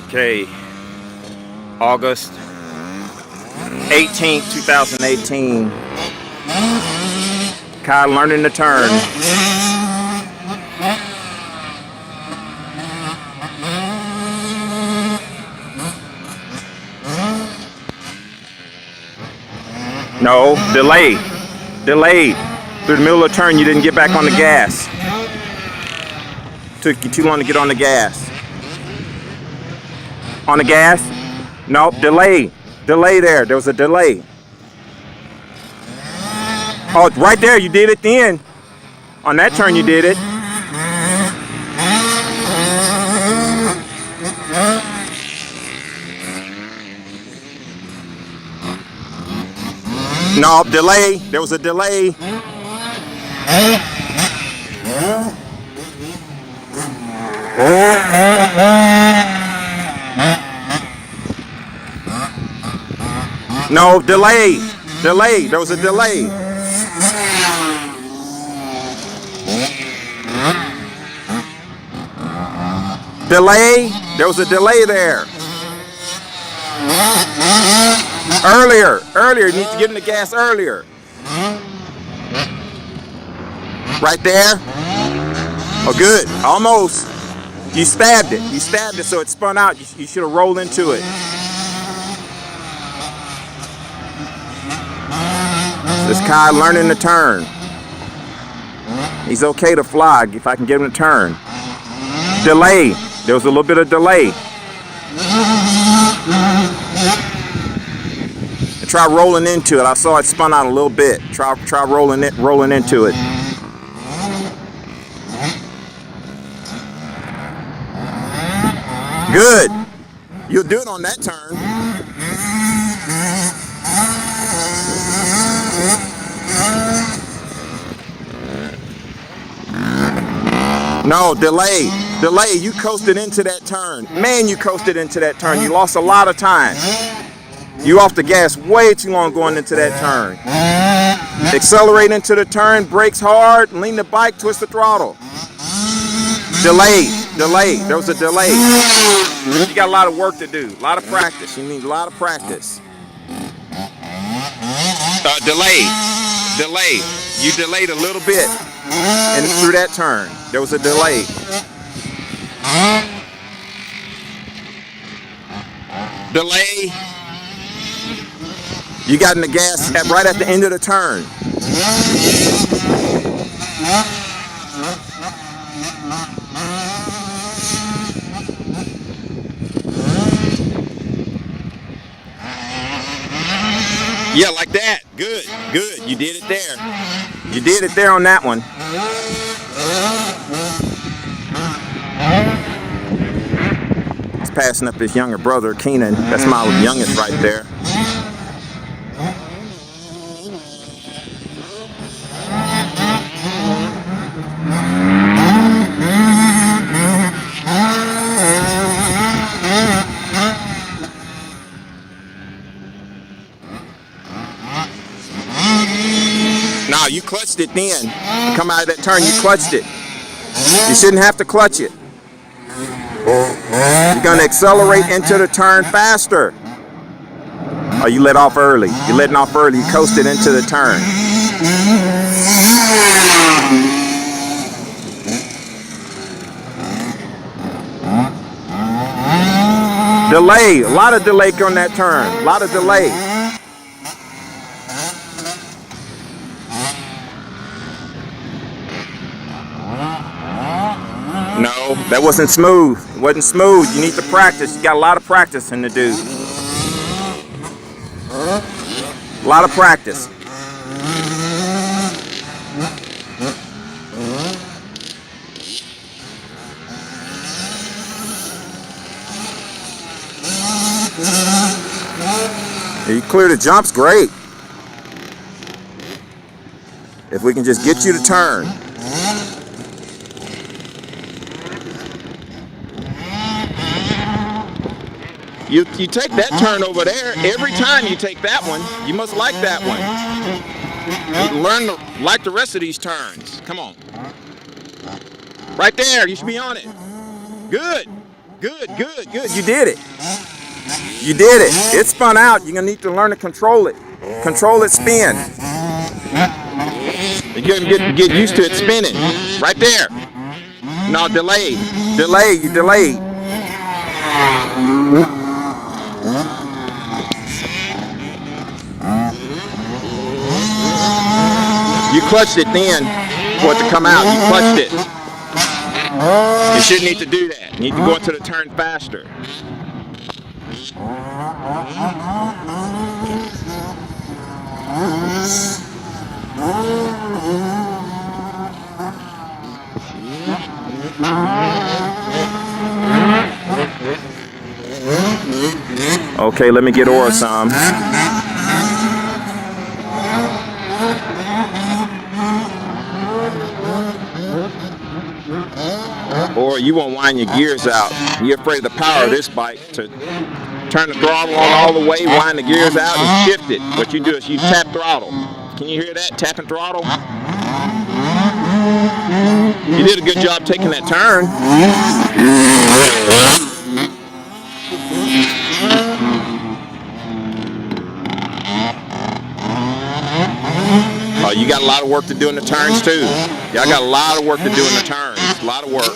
Okay, August 18th, 2018. Kai learning to turn. No, delayed. Through the middle of the turn, you didn't get back on the gas. Took you too long to get on the gas. On the gas? No, delay. Delay there. There was a delay. Oh, right there. You did it then. On that turn, you did it. No, delay. There was a delay. No, delay. There was a delay. There was a delay there. Earlier, you need to get in the gas earlier. Right there. Oh, good, almost. You stabbed it, so it spun out. You should have rolled into it. This Kai learning to turn. He's okay to fly if I can get him to turn. Delay. There was a little bit of delay. And try rolling into it. I saw it spun out a little bit. Try rolling into it. Good. You'll do it on that turn. No, delay. You coasted into that turn. Man, you coasted into that turn. You lost a lot of time. You off the gas way too long going into that turn. Accelerate into the turn, brakes hard, lean the bike, twist the throttle. Delay. There was a delay. You got a lot of work to do. A lot of practice. You need a lot of practice. Delay. You delayed a little bit and through that turn. There was a delay. Delay. You got in the gas right at the end of the turn. Yeah, like that. Good. You did it there. You did it there on that one. He's passing up his younger brother, Keenan. That's my youngest right there. No, you clutched it then. You come out of that turn, you clutched it. You shouldn't have to clutch it. You're going to accelerate into the turn faster. Oh, you let off early. You're letting off early. You coasted into the turn. Delay. A lot of delay on that turn. A lot of delay. No, that wasn't smooth. It wasn't smooth. You need to practice. You got a lot of practicing to do. A lot of practice. You clear the jumps, great. If we can just get you to turn. You take that turn over there. Every time you take that one, you must like that one. You learn to like the rest of these turns. Come on. Right there. You should be on it. Good. Good, good, good. You did it. You did it. It spun out. You're gonna need to learn to control it. Control its spin. You're gonna get used to it spinning. Right there. No, delay. Delay. You delayed. You clutched it then for it to come out. You clutched it. You shouldn't need to do that. You need to go into the turn faster. Okay, let me get Aura some. Or you won't wind your gears out. You're afraid of the power of this bike to turn the throttle on all the way, wind the gears out, and shift it. What you do is you tap throttle. Can you hear that? Tapping throttle? You did a good job taking that turn. Oh, you got a lot of work to do in the turns too. Y'all got a lot of work to do in the turns. A lot of work.